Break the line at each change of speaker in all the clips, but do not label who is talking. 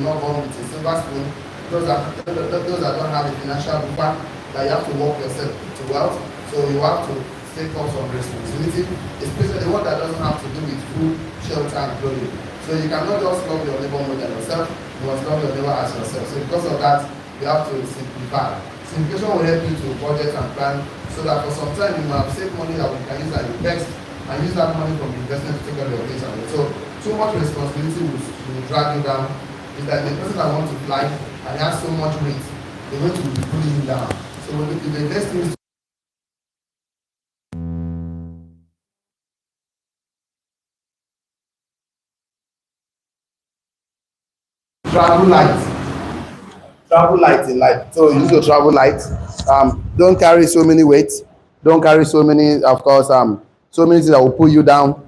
were not born with a silver spoon, those that don't have a financial buffer, that you have to work yourself to wealth. So you have to take up some responsibility, especially the one that doesn't have to do with food, shelter, and clothing. So you cannot just love your neighbor more than yourself, you must love your neighbor as yourself. So because of that, you have to simplify. Simplification will help you to budget and plan, so that for some time you might have saved money that we can use as invest, and use that money from investment to take care of your things. So too much responsibility will drag you down. It's like the person that wants to fly and has so much weight, the weight will be pulling him down. So the best thing is travel light. Travel light in life. So use your travel light. Don't carry so many weights. Don't carry so many, of course, so many things that will pull you down.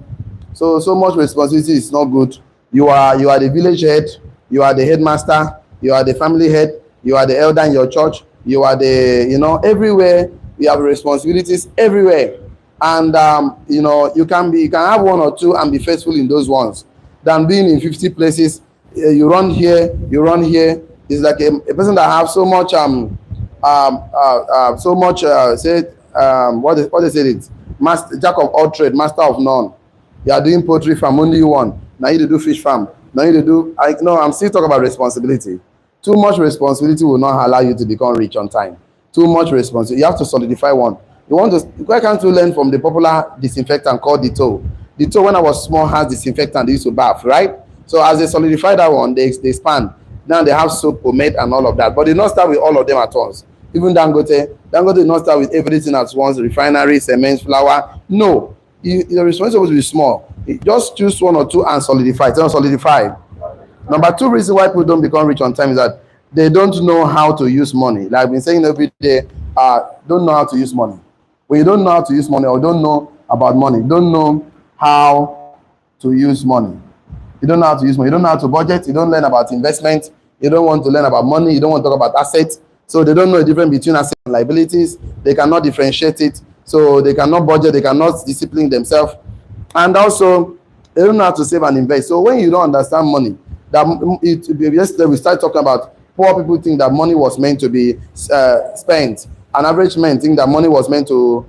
So much responsibility is not good. You are the village head. You are the headmaster. You are the family head. You are the elder in your church. You are the everywhere. You have responsibilities everywhere, and you can have one or two and be faithful in those ones, than being in 50 places. You run here, you run here. It's like a person that have so much what they say it, master, jack of all trade, master of none. You are doing poultry farm, only you one. Now you do fish farm. Now you do. I'm still talking about responsibility. Too much responsibility will not allow you to become rich on time. Too much responsibility. You have to solidify one. Why can't you learn from the popular disinfectant called Dettol? Dettol, when I was small, has disinfectant they used to bath, right? So as they solidify that one, they expand. Now they have soap, pomade, and all of that. But they not start with all of them at once. Even Dangote did not start with everything at once. Refinery, cement, flour. No, your responsibility will be small. Just choose one or two and solidify. Don't solidify. Number two reason why people don't become rich on time is that they don't know how to use money. Like I've been saying every day, don't know how to use money. When you don't know how to use money or don't know about money, don't know how to use money. You don't know how to use money. You don't know how to budget. You don't learn about investment. You don't want to learn about money. You don't want to talk about assets. So they don't know the difference between assets and liabilities. They cannot differentiate it. So they cannot budget. They cannot discipline themselves. And also, they don't know how to save and invest. So when you don't understand money, yesterday we started talking about poor people think that money was meant to be spent. An average man think that money was meant to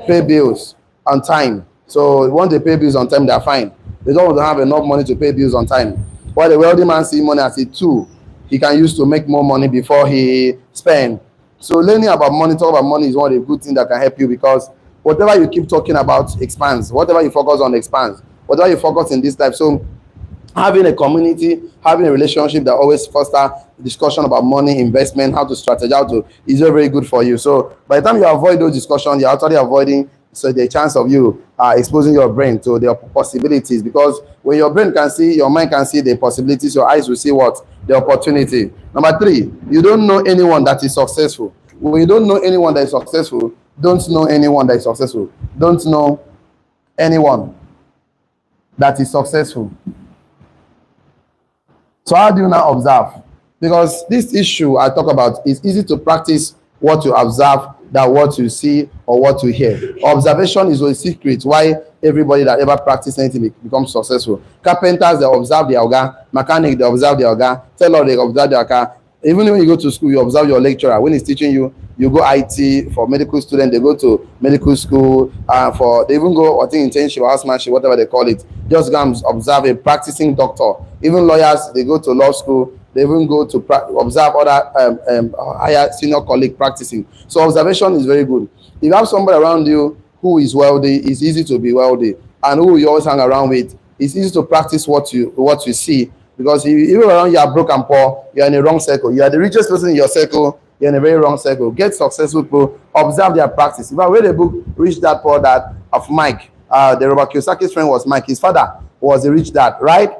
pay bills on time. So once they pay bills on time, they're fine. They don't want to have enough money to pay bills on time. While the wealthy man see money as a tool he can use to make more money before he spend. So learning about money, talk about money is one of the good things that can help you, because whatever you keep talking about expands. Whatever you focus on expands. Whatever you focus in this life. So having a community, having a relationship that always foster discussion about money, investment, how to strategize, is very, very good for you. So by the time you avoid those discussions, you're actually avoiding the chance of you exposing your brain to the possibilities. Because when your brain can see, your mind can see the possibilities, your eyes will see what? The opportunity. Number three, you don't know anyone that is successful. When you don't know anyone that is successful, don't know anyone that is successful. Don't know anyone that is successful. So how do you now observe? Because this issue I talk about is easy to practice what you observe than what you see or what you hear. Observation is a secret why everybody that ever practice anything becomes successful. Carpenters, they observe their oga. Mechanic, they observe their oga. Tailor, they observe their car. Even when you go to school, you observe your lecturer. When he's teaching you, you go IT. For medical students, they go to medical school. They even go, I think, internship, housemanship, whatever they call it. Just go and observe a practicing doctor. Even lawyers, they go to law school. They even go to observe other higher senior colleague practicing. So observation is very good. If you have somebody around you who is wealthy, it's easy to be wealthy. And who you always hang around with, it's easy to practice what you see. Because if you're around, you are broke and poor, you're in the wrong circle. You are the richest person in your circle, you're in a very wrong circle. Get successful people, observe their practice. If I read a book, Rich Dad Poor Dad, of Mike, the Robert Kiyosaki's friend was Mike. His father was a rich dad, right?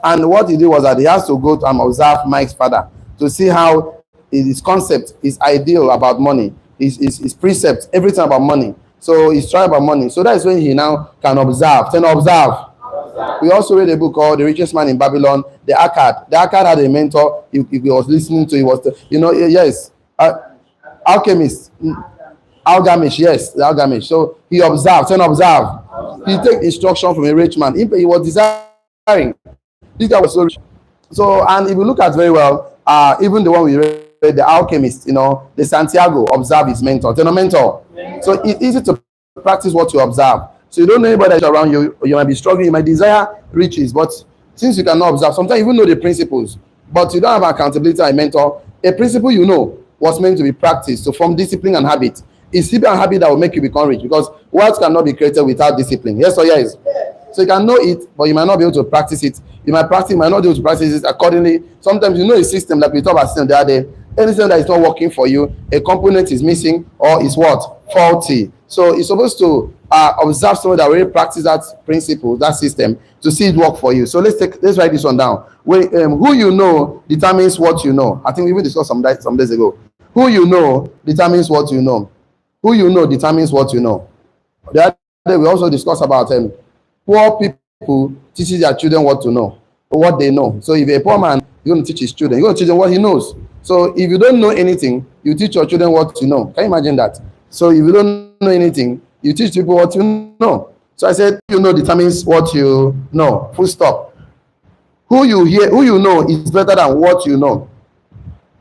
And what he did was that he has to go and observe Mike's father to see how his concept, his ideal about money, his precepts, everything about money. So he's trying about money. So that is when he now can observe. Then observe. We also read a book called The Richest Man in Babylon, The Akkad. The Akkad had a mentor he was listening to. He was, yes, alchemist, Algamish, yes, the Algamish. So he observed, then observe. He take instruction from a rich man. He was desiring. This guy was so rich. So, and if you look at very well, even the one we read, the alchemist, the Santiago observe his mentor. Tell no mentor. So it's easy to practice what you observe. So you don't know anybody around you. You might be struggling. You might desire riches, but since you cannot observe, sometimes you even know the principles, but you don't have accountability and mentor. A principle was meant to be practiced to form discipline and habit. It's discipline and habit that will make you become rich, because wealth cannot be created without discipline. Yes or yes? So you can know it, but you might not be able to practice it. You might not be able to practice it accordingly. Sometimes you know a system, like we talked about system the other day. Anything that is not working for you, a component is missing or is what? Faulty. So you're supposed to observe someone that really practice that principle, that system, to see it work for you. So let's write this one down. Who you know determines what you know. I think we even discussed some days ago. Who you know determines what you know. Who you know determines what you know. The other day we also discussed about poor people teaches their children what to know, or what they know. So if a poor man, you're going to teach his children, you're going to teach them what he knows. So if you don't know anything, you teach your children what to know. Can you imagine that? So if you don't know anything, you teach people what you know. So I said, you know determines what you know. Full stop. Who you know is better than what you know.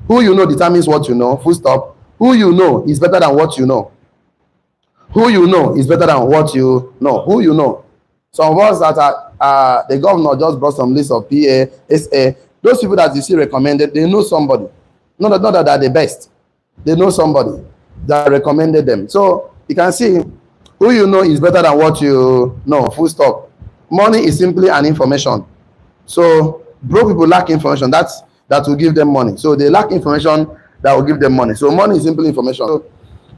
Who you know determines what you know. Full stop. Who you know is better than what you know. Who you know is better than what you know. Who you know. Some of us that are the governor just brought some list of PA, SA. Those people that you see recommended, they know somebody. Not that they're the best. They know somebody that recommended them. So you can see who you know is better than what you know. Full stop. Money is simply an information. So broke people lack information. That will give them money. So they lack information that will give them money. So money is simply information. So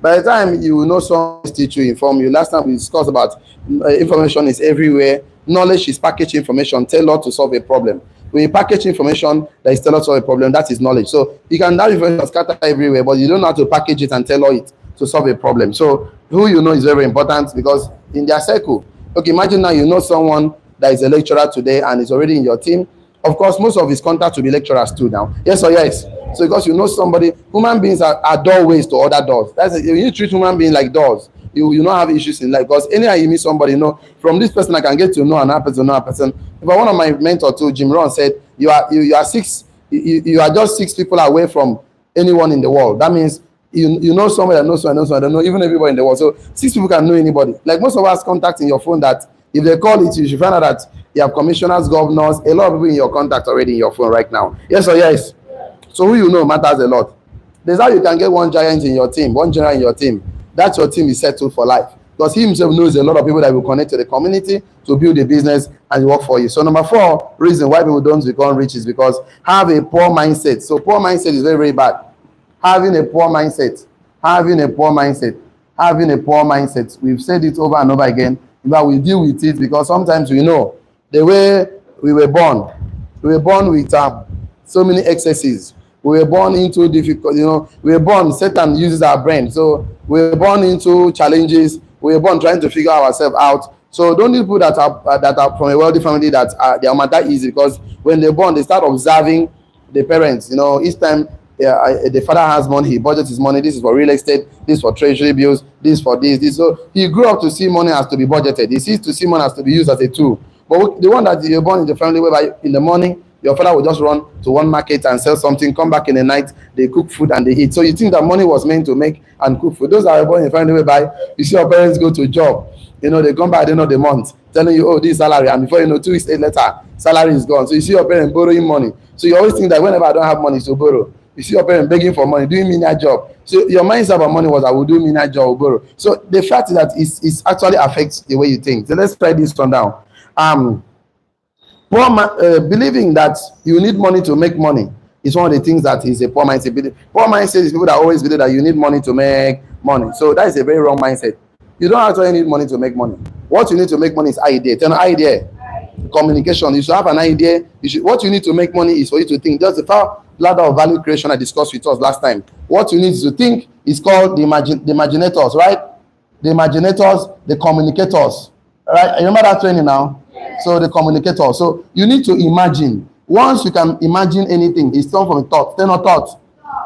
by the time you know someone teach you, inform you. Last time we discussed about information is everywhere. Knowledge is packaged information tailored to solve a problem. When you package information that is tailored to solve a problem, that is knowledge. So you can have information scattered everywhere, but you don't know how to package it and tailor it to solve a problem. So who you know is very important, because in their circle. Okay, imagine now you know someone that is a lecturer today and is already in your team. Of course, most of his contacts will be lecturers too now. Yes or yes? So because you know somebody, human beings are doorways to other doors. That's it. You treat human beings like doors. You don't have issues in life, because anyhow you meet somebody, from this person I can get to know another person. But one of my mentors too, Jim Rohn, said you are just 6 people away from anyone in the world. That means you know somebody that knows someone, I don't know even everybody in the world. So 6 people can know anybody. Like most of us contact in your phone that if they call it, you should find out that you have commissioners, governors, a lot of people in your contact already in your phone right now. Yes or yes? So who you know matters a lot. There's how you can get one giant in your team, one general in your team. That's your team is settled for life. Because he himself knows a lot of people that will connect to the community to build a business and work for you. So number 4 reason why people don't become rich is because have a poor mindset. So poor mindset is very, very bad. Having a poor mindset. We've said it over and over again, but we deal with it because sometimes we know the way we were born. We were born with so many excesses. We were born into difficult, we were born, Satan uses our brain. So we were born into challenges. We were born trying to figure ourselves out. So don't need people that are from a wealthy family that they are matter easy, because when they're born, they start observing the parents. Each time the father has money, he budgets his money. This is for real estate. This is for treasury bills. This for this. So he grew up to see money has to be budgeted. He sees to see money has to be used as a tool. But the one that you're born in the family whereby in the morning, your father will just run to one market and sell something, come back in the night, they cook food and they eat. So you think that money was meant to make and cook food. Those that are born in a family whereby you see your parents go to a job, they come back at the end of the month, telling you, oh, this salary, and before 2 weeks later, salary is gone. So you see your parents borrowing money. So you always think that whenever I don't have money to borrow, you see your parents begging for money, doing menial job. So your mindset about money was, I will do menial job or borrow. So the fact is that it actually affects the way you think. So let's try this one down. Believing that you need money to make money is one of the things that is a poor mindset. Poor mindset is people that always believe that you need money to make money. So that is a very wrong mindset. You don't actually need money to make money. What you need to make money is idea. Tell an idea. Communication. You should have an idea. What you need to make money is for you to think. Just the ladder of value creation I discussed with us last time. What you need to think is called the imaginators, right? The imaginators, the communicators. Right? You remember that training now? So the communicator. So you need to imagine. Once you can imagine anything, it's done from a thought. Turn on thought.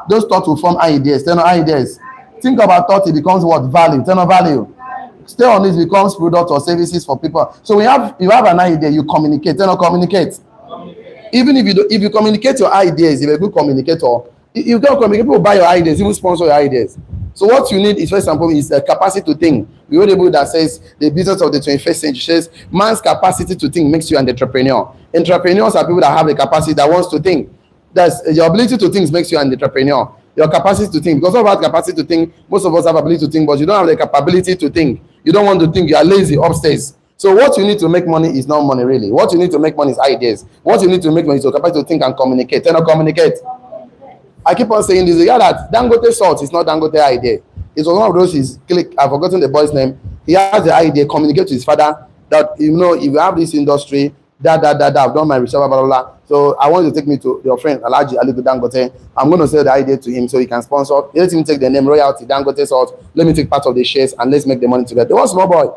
Those thoughts will form ideas. Turn on ideas. Think about thought, it becomes what? Value. Turn on value. Stay on this, becomes product or services for people. So you have an idea, you communicate. Turn on communicate. Even if you communicate your ideas, if you're a good communicator, you don't communicate, people buy your ideas, even sponsor your ideas. So what you need is, for example, is a capacity to think. We read a book that says the business of the 21st century says man's capacity to think makes you an entrepreneur. Entrepreneurs are people that have the capacity that wants to think. That's your ability to think makes you an entrepreneur. Your capacity to think, because of that capacity to think, most of us have ability to think, but you don't have the capability to think. You don't want to think. You are lazy upstairs. So what you need to make money is not money really. What you need to make money is ideas. What you need to make money is your capacity to think and communicate. Then communicate. I keep on saying this. Yeah, that Dangote salt is not Dangote idea. It was one of those. His click. I've forgotten the boy's name. He has the idea. Communicate to his father that if you have this industry, that I've done my research, blah blah blah. So I want you to take me to your friend Alhaji Ali Dangote. I'm going to sell the idea to him so he can sponsor. Let him take the name royalty Dangote salt. Let me take part of the shares and let's make the money together. One small boy.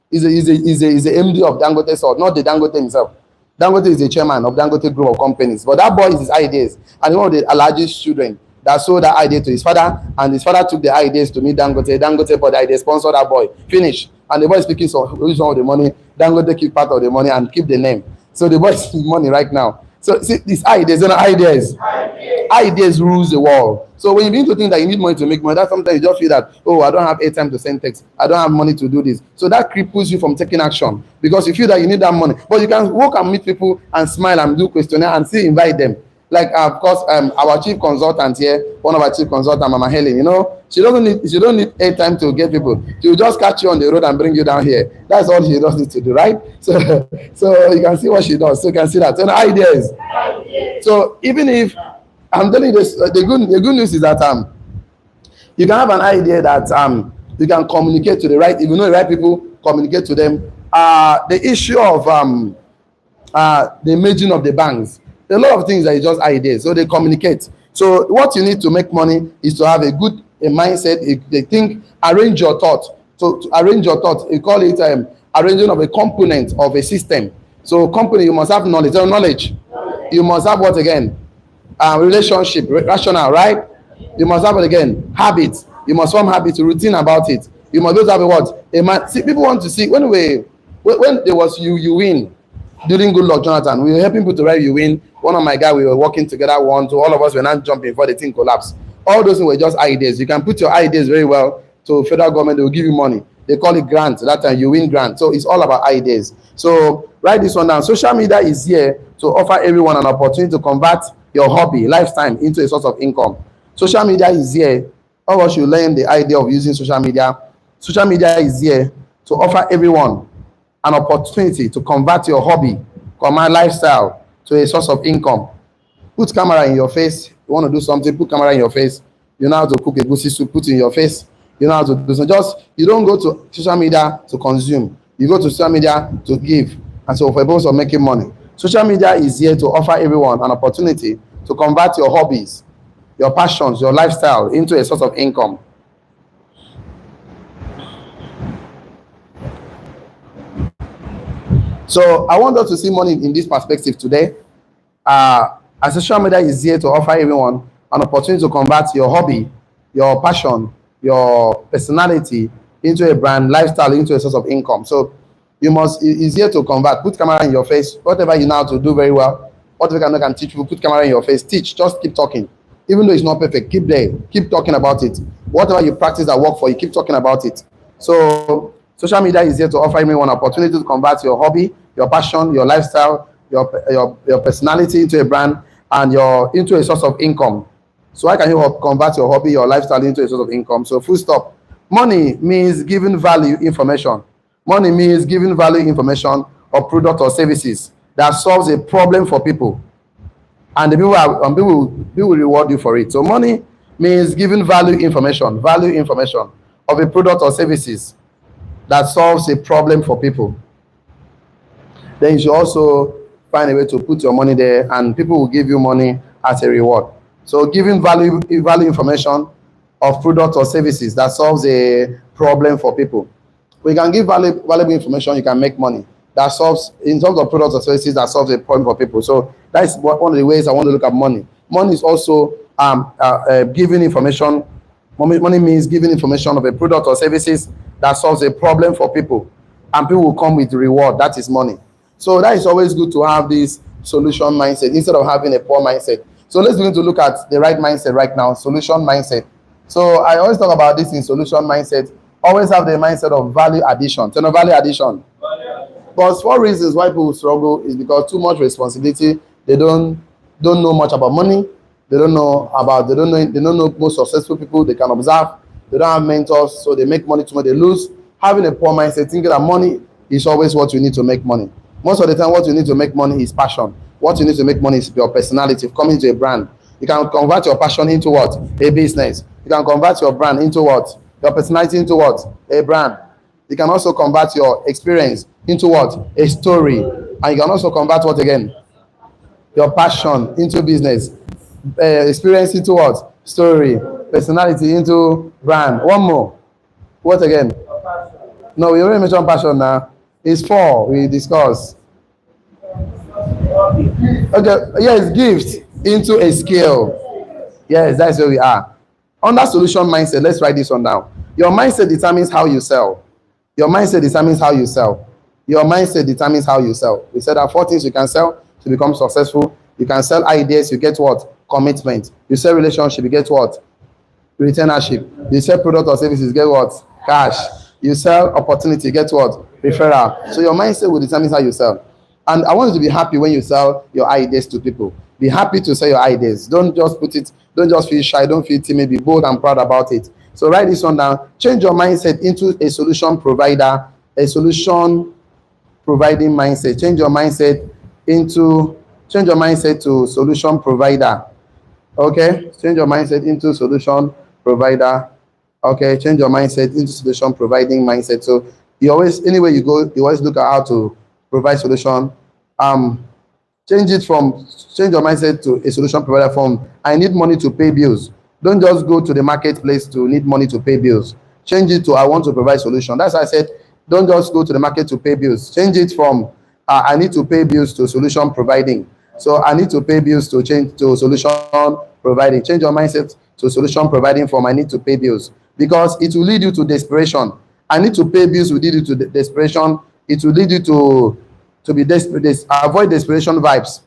He's a MD of Dangote salt, not the Dangote himself. Dangote is the chairman of Dangote group of companies, but that boy is his ideas, and one of the Alhaji's children that sold that idea to his father, and his father took the ideas to meet Dangote. Dangote bought the idea, sponsored that boy, finish, and the boy is speaking some of the money. Dangote keep part of the money and keep the name. So the boy is money right now. So see, these ideas, ideas rules the world. So when you begin to think that you need money to make money, that sometimes you just feel that, oh, I don't have airtime to send text, I don't have money to do this. So that cripples you from taking action because you feel that you need that money. But you can walk and meet people and smile and do questionnaire and still invite them. Like of course, our chief consultant here, one of our chief consultants, Mama Helen, she don't need airtime to get people. She will just catch you on the road and bring you down here. That's all she does need to do, right? So you can see what she does. So you can see that. So the ideas. So even if I'm telling you this, the good news is that you can have an idea that you can communicate to the right. If you know the right people, communicate to them. The issue of the merging of the banks. A lot of things that is just ideas, so they communicate. So what you need to make money is to have a good mindset. They think, arrange your thought. So to arrange your thought, you call it arranging of a component of a system. So company, you must have knowledge. You must have what again? Relationship, rational, right? You must have what again? Habits. You must form habits, routine about it. You must always have a what? See, people want to see when there was you win. During Good Luck Jonathan, we were helping people to write you win. One of my guys, we were working together so all of us were not jumping before the thing collapsed. All those were just ideas. You can put your ideas very well to federal government, they will give you money. They call it grant. That time you win grant. So it's all about ideas. So write this one down. Social media is here to offer everyone an opportunity to convert your hobby, lifetime into a source of income. Social media is here. All of us should learn the idea of using social media. Social media is here to offer everyone an opportunity to convert your hobby, command lifestyle to a source of income. Put camera in your face. You want to do something, put camera in your face. You know how to cook a goosey soup, put in your face. You know how to do so. You don't go to social media to consume. You go to social media to give. And so for the purpose of making money. Social media is here to offer everyone an opportunity to convert your hobbies, your passions, your lifestyle into a source of income. So I want us to see money in this perspective today. As social media is here to offer everyone an opportunity to convert your hobby, your passion, your personality into a brand, lifestyle into a source of income. So it's here to convert. Put camera in your face. Whatever you know how to do very well, whatever you can teach people, put camera in your face. Teach. Just keep talking. Even though it's not perfect, keep there. Keep talking about it. Whatever you practice that work for you, keep talking about it. So social media is here to offer everyone an opportunity to convert your hobby, your passion, your lifestyle, your personality into a brand and into a source of income. So how can you convert your hobby, your lifestyle into a source of income? So full stop. Money means giving value information. Money means giving value information or product or services that solves a problem for people. And the people will reward you for it. So money means giving value information of a product or services that solves a problem for people. Then you should also find a way to put your money there and people will give you money as a reward. So giving value information of product or services that solves a problem for people. We can give valuable information, you can make money. That solves, in terms of products or services, that solves a problem for people. So that's one of the ways I want to look at money. Money is also giving information. Money means giving information of a product or services that solves a problem for people. And people will come with reward. That is money. So that is always good to have this solution mindset instead of having a poor mindset. So let's begin to look at the right mindset right now, solution mindset. So I always talk about this in solution mindset. Always have the mindset of value addition. Turn on value addition. But for reasons why people struggle is because too much responsibility. They don't know much about money. They don't know most successful people they can observe. They don't have mentors, so they make money too much, they lose. Having a poor mindset, thinking that money is always what you need to make money. Most of the time, what you need to make money is passion. What you need to make money is your personality. Coming to a brand, you can convert your passion into what? A business. You can convert your brand into what? Your personality into what? A brand. You can also convert your experience into what? A story. And you can also convert what again? Your passion into business. Experience into what? Story. Personality into brand. One more. What again? No, we already mentioned passion now. It's four. We discuss. Okay. Yes, gift into a skill. Yes, that's where we are. Under solution mindset, let's write this one down. Your mindset determines how you sell. Your mindset determines how you sell. Your mindset determines how you sell. We said there are 4 things you can sell to become successful. You can sell ideas, you get what? Commitment. You sell relationship, you get what? Retainership. You sell product or services, get what? Cash. You sell opportunity, get what? Referral. So your mindset will determine how you sell. And I want you to be happy when you sell your ideas to people. Be happy to sell your ideas. Don't just don't just feel shy, don't feel timid, be bold and proud about it. So write this one down. Change your mindset into a solution provider, a solution providing mindset. Change your mindset to solution provider. Okay, change your mindset into solution provider. Okay, change your mindset into solution providing mindset. So you always, anywhere you go, you always look at how to provide solution. Change your mindset to a solution provider from I need money to pay bills. Don't just go to the marketplace to need money to pay bills. Change it to I want to provide solution. That's why I said don't just go to the market to pay bills. Change it from I need to pay bills to solution providing. So I need to pay bills to change to solution providing. Change your mindset to solution providing from I need to pay bills, because it will lead you to desperation. I need to pay bills will lead you to desperation. It will lead you to be desperate. Avoid desperation vibes.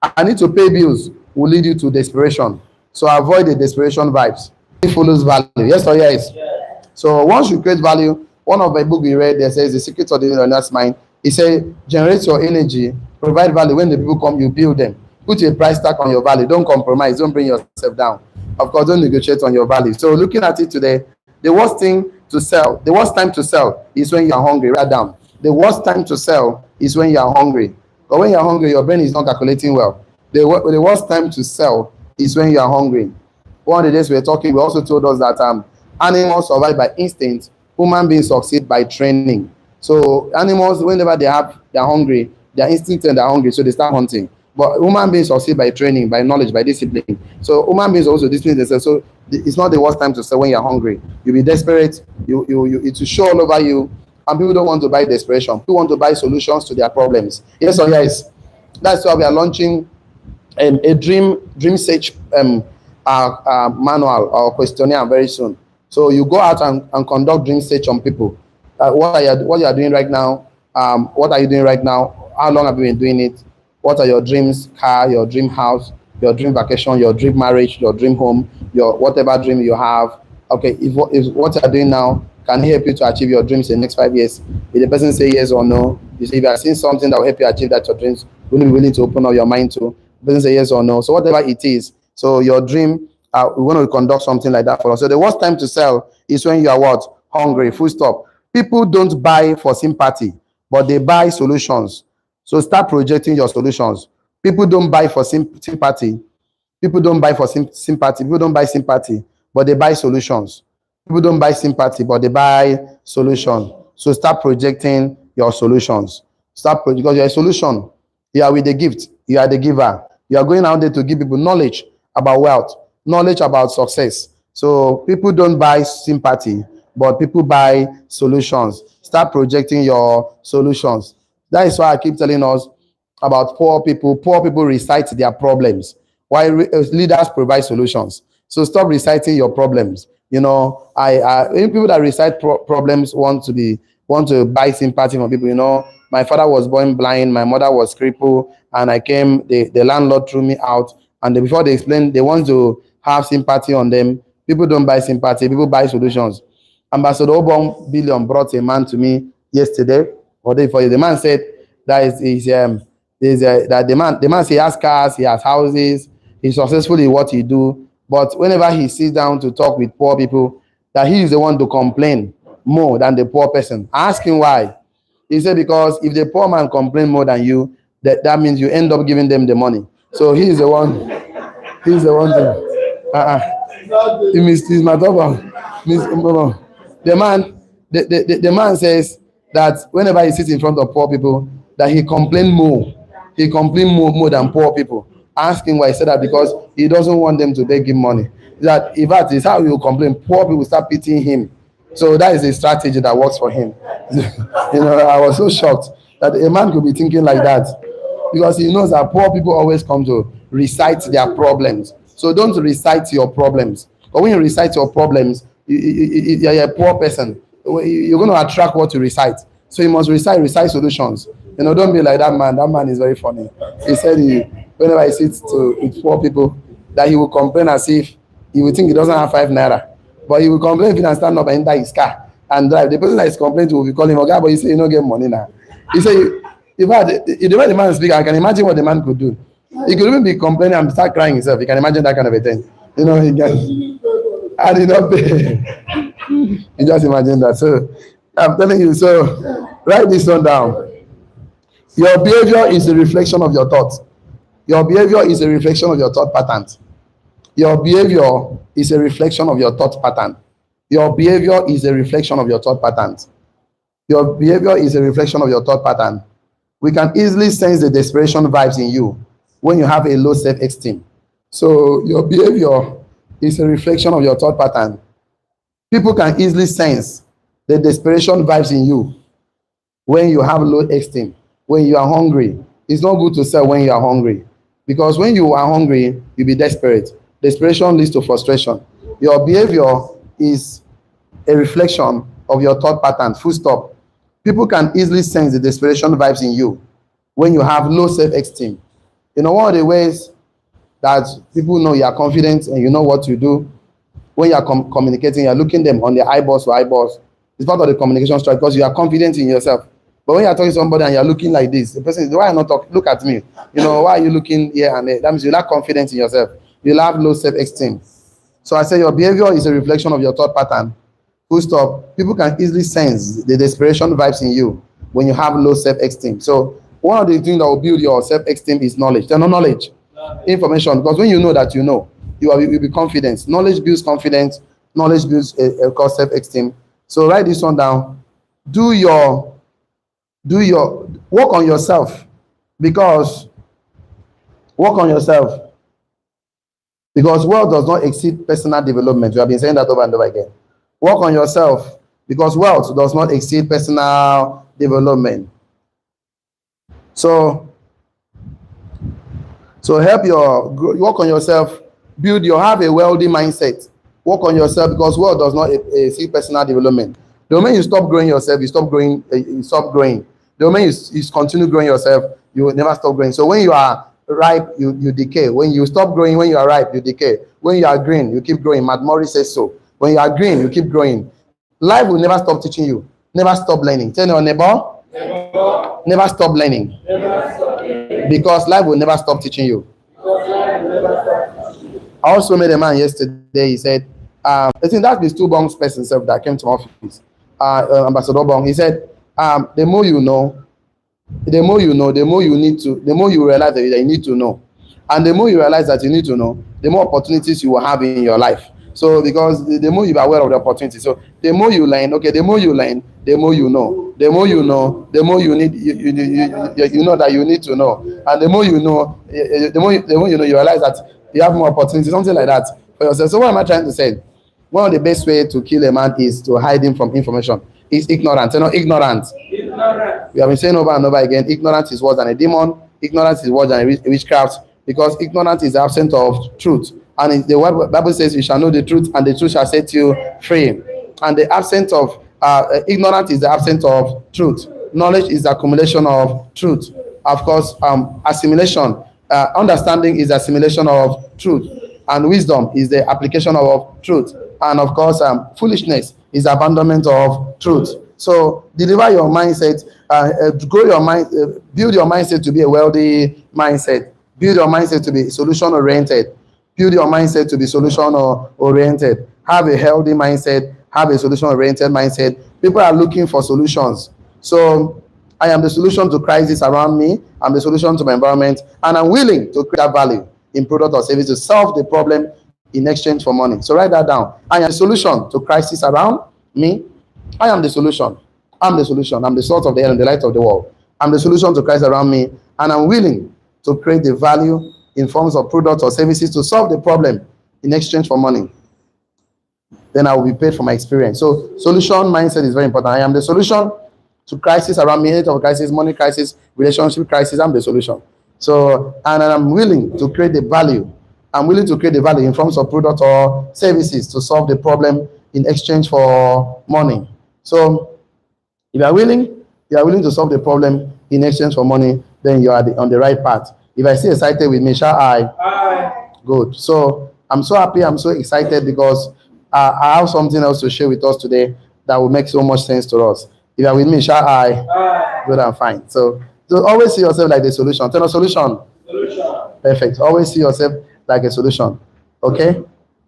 I need to pay bills will lead you to desperation. So avoid the desperation vibes. It follows value. Yes or yes? Yes. So once you create value, one of my book we read there says the secret of the millionaire's mind. It says generate your energy, provide value. When the people come, you build them. Put a price tag on your value. Don't compromise. Don't bring yourself down. Of course, don't negotiate on your value. So looking at it today, the worst time to sell is when you are hungry. Write down. The worst time to sell is when you are hungry. But when you are hungry, your brain is not calculating well. The worst time to sell is when you are hungry. One of the days we were talking, we also told us that animals survive by instinct, human beings succeed by training. So animals, whenever they're hungry, their instinct and they're hungry, so they start hunting. But human beings succeed by training, by knowledge, by discipline. So human beings also discipline themselves. So it's not the worst time to sell when you're hungry. You'll be desperate. It will show all over you. And people don't want to buy desperation. People want to buy solutions to their problems. Yes or yes? That's why we are launching a dream search manual or questionnaire very soon. So you go out and conduct dream search on people. What you are doing right now? What are you doing right now? How long have you been doing it? What are your dreams? Car, your dream house, your dream vacation, your dream marriage, your dream home, your whatever dream you have. Okay, if what you are doing now can help you to achieve your dreams in the next 5 years, if the person say yes or no, you say if you are seeing something that will help you achieve that your dreams, will you be willing to open up your mind to? The person say yes or no. So whatever it is, so your dream, we want to conduct something like that for us. So the worst time to sell is when you are what? Hungry. Full stop. People don't buy for sympathy, but they buy solutions. So start projecting your solutions. People don't buy for sympathy. People don't buy for sympathy. People don't buy sympathy, but they buy solutions. People don't buy sympathy, but they buy solutions. So start projecting your solutions. Because you're a solution. You are with the gift. You are the giver. You are going out there to give people knowledge about wealth, knowledge about success. So people don't buy sympathy, but people buy solutions. Start projecting your solutions. That is why I keep telling us about poor people. Poor people recite their problems, while leaders provide solutions. So stop reciting your problems. You know, people that recite problems want to buy sympathy from people. You know, My father was born blind, my mother was crippled, and I came, the landlord threw me out. And before they explain, they want to have sympathy on them. People don't buy sympathy, people buy solutions. Ambassador Obong Billion brought a man to me yesterday or day before. The man said that that the man he has cars, he has houses, he's successful in what he do. But whenever he sits down to talk with poor people, that he is the one to complain more than the poor person. I asked him why. He said because if the poor man complain more than you, that means you end up giving them the money. So he's the one. He's the one to. He's my daughter. The man says that whenever he sits in front of poor people, that he complain more. He complain more than poor people. Asking why. He said that because he doesn't want them to beg him money. That if that is how he will complain, poor people start pitying him. So that is a strategy that works for him. I was so shocked that a man could be thinking like that, because he knows that poor people always come to recite their problems. So don't recite your problems. But when you recite your problems, you're a poor person. You're going to attract what you recite. So you must recite solutions. Don't be like that man. That man is very funny. He said whenever he sits with poor people, that he will complain as if he will think he doesn't have 5 naira. But he will complain if he can stand up and enter his car and drive. The person that is complaining will be calling him, okay, but he say you don't get money now. He say, the way the man speak, I can imagine what the man could do. He could even be complaining and start crying himself. You can imagine that kind of a thing. He can. I did not pay. You just imagine that. So I'm telling you, so write this one down. Your behavior is a reflection of your thoughts. Your behavior is a reflection of your thought patterns. Your behavior is a reflection of your thought pattern. Your behavior is a reflection of your thought patterns. Your behavior is a reflection of your thought pattern. We can easily sense the desperation vibes in you when you have a low self-esteem. So your behavior is a reflection of your thought pattern. People can easily sense the desperation vibes in you when you have low esteem, when you are hungry. It's not good to sell when you are hungry, because when you are hungry, you'll be desperate. Desperation leads to frustration. Your behavior is a reflection of your thought pattern, full stop. People can easily sense the desperation vibes in you when you have low self-esteem. One of the ways that people know you are confident and you know what you do, when you are communicating, you are looking them on the eyeballs to eyeballs. It's part of the communication strategy, because you are confident in yourself. But when you are talking to somebody and you are looking like this, the person is, why are you not talking? Look at me. Why are you looking here and there? That means you lack confidence in yourself. You have low self-esteem. So I say your behavior is a reflection of your thought pattern. Full stop. People can easily sense the desperation vibes in you when you have low self-esteem. So one of the things that will build your self-esteem is knowledge. There's no knowledge, information. Because when you know that you know, you'll be confident. Knowledge builds confidence. Knowledge builds self-esteem. So write this one down. Work on yourself, because wealth does not exceed personal development. We have been saying that over and over again. Work on yourself, because wealth does not exceed personal development. So work on yourself, have a wealthy mindset. Work on yourself, because wealth does not exceed personal development. The moment you stop growing yourself, you stop growing. The moment you continue growing yourself, you will never stop growing. So when you are ripe, you decay. When you stop growing, when you are ripe, you decay. When you are green, you keep growing. Matt Morris says so. When you are green, you keep growing. Life will never stop teaching you. Never stop learning. Tell your neighbor, never stop learning. Because life will never stop teaching you. I also met a man yesterday. He said, I think that's the Stu Bong's person self that came to my office. Ambassador Bong. He said, the more you know, the more you realize that you need to know. And the more you realize that you need to know, the more opportunities you will have in your life. So because the more you are aware of the opportunity. So the more you learn, the more you learn, the more you know. The more you know, the more you need you know that you need to know. And the more you know, the more you know, you realize that you have more opportunities, something like that for yourself. So what am I trying to say? One of the best way to kill a man is to hide him from information. Is ignorance. Ignorant. We have been saying over and over again, ignorance is worse than a demon. Ignorance is worse than a witchcraft, because ignorance is the absence of truth. And the Bible says, you shall know the truth, and the truth shall set you free. And the absence of ignorance is the absence of truth. knowledge is the accumulation of truth. Of course, assimilation, understanding is assimilation of truth, and wisdom is the application of truth. And of course, foolishness is abandonment of truth. So deliver your mindset, grow your mind, build your mindset to be a wealthy mindset. Build your mindset to be solution oriented. Build your mindset to be solution oriented. Have a healthy mindset. Have a solution oriented mindset. People are looking for solutions. So I am the solution to crisis around me. I'm the solution to my environment, and I'm willing to create value in product or service to solve the problem in exchange for money. So write that down. I am the solution to crisis around me. I am the solution. I'm the solution. I'm the salt of the air and the light of the world. I'm the solution to crisis around me, and I'm willing to create the value in forms of products or services to solve the problem in exchange for money. Then I will be paid for my experience. So solution mindset is very important. I am the solution to crisis around me, health of crisis, money crisis, relationship crisis. I'm the solution. So, and I'm willing to create the value. I'm willing to create the value in forms of product or services to solve the problem in exchange for money. So if you are willing to solve the problem in exchange for money, then you are on the right path. If I see excited with me, shall I? Aye. Good. So I'm so happy, I'm so excited because I have something else to share with us today that will make so much sense to us. If you are with me, shall I? Aye. Good and fine. So always see yourself like the solution. Tell a solution. Solution. Perfect. Always see yourself like a solution. Okay?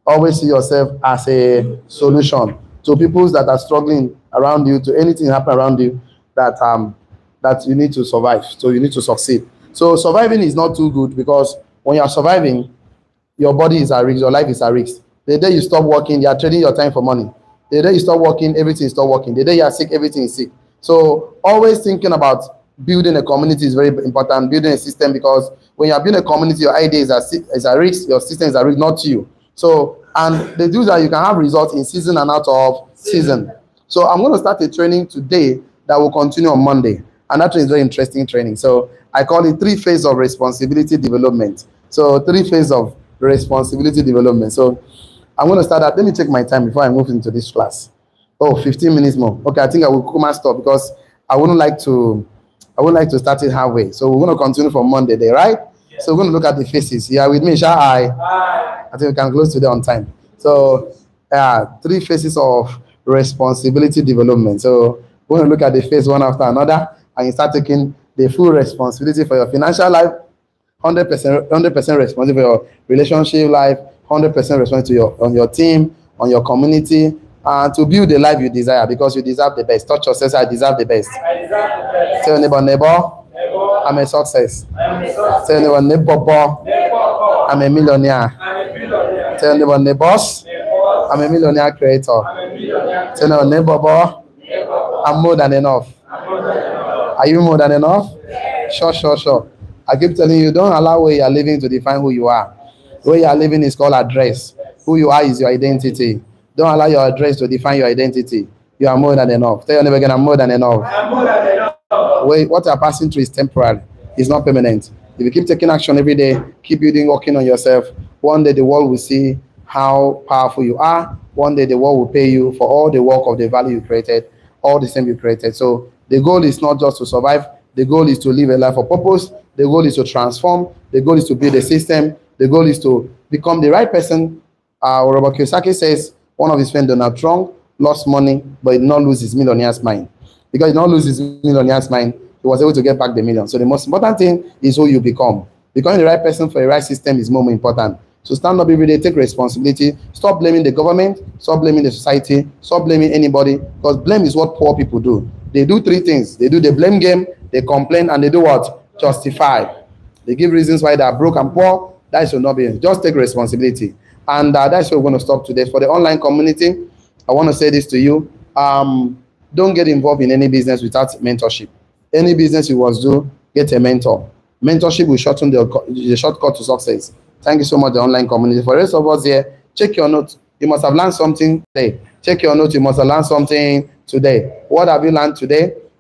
Always see yourself as a solution to people that are struggling around you, to anything happen around you that you need to survive. So you need to succeed. So surviving is not too good because when you are surviving, your body is at risk, your life is at risk. The day you stop working, you are trading your time for money. The day you stop working, everything is stop working. The day you are sick, everything is sick. So always thinking about building a community is very important, building a system, because when you are building a community, your idea is at risk, your system is at risk, not you. So, and they do that, you can have results in season and out of season. So I'm going to start a training today that will continue on Monday. And that is very interesting training. So I call it 3 phases of responsibility development. So 3 phases of responsibility development. So I'm going to start that. Let me take my time before I move into this class. Oh, 15 minutes more. Okay, I think I will come and stop because I wouldn't like to start it halfway. So we're going to continue from Monday day, right? Yeah. So we're going to look at the phases. You are with me, shall I? Aye. I think we can close today on time. So 3 phases of responsibility development. So we're going to look at the phase one after another, and you start taking the full responsibility for your financial life, 100% responsible for your relationship life, 100% responsible on your team, on your community, and to build the life you desire, because you deserve the best. Touch yourself, I deserve the best. I deserve the best. Tell your neighbor, I'm a success. Tell your neighbor, I'm a millionaire. Tell your neighbors, I'm a millionaire creator. Tell your neighbor, I'm more than enough. Are you more than enough? Sure. I keep telling you, don't allow where you are living to define who you are. Where you are living is called address. Who you are is your identity. Don't allow your address to define your identity. You are more than enough. Tell your neighbor again, I'm more than enough. I'm more than enough. What you are passing through is temporary. It's not permanent. If you keep taking action every day, keep building, working on yourself, one day the world will see how powerful you are. One day the world will pay you for all the work of the value you created, all the same you created. So the goal is not just to survive. The goal is to live a life of purpose. The goal is to transform. The goal is to build a system. The goal is to become the right person. Robert Kiyosaki says one of his friends, Donald Trump, lost money, but he did not lose his millionaire's mind. Because he did not lose his millionaire's mind, he was able to get back the million. So the most important thing is who you become. Becoming the right person for the right system is more important. So stand up every day, take responsibility. Stop blaming the government. Stop blaming the society. Stop blaming anybody. Because blame is what poor people do. They do 3 things. They do the blame game, they complain, and they do what? Justify. They give reasons why they are broke and poor. That should not be. Just take responsibility. And that's where we're going to stop today. For the online community, I want to say this to you. Don't get involved in any business without mentorship. Any business you must do, get a mentor. Mentorship will shorten the shortcut to success. Thank you so much, the online community. For the rest of us here, check your notes. You must have learned something today. Check your notes. You must have learned something today. What have you learned today?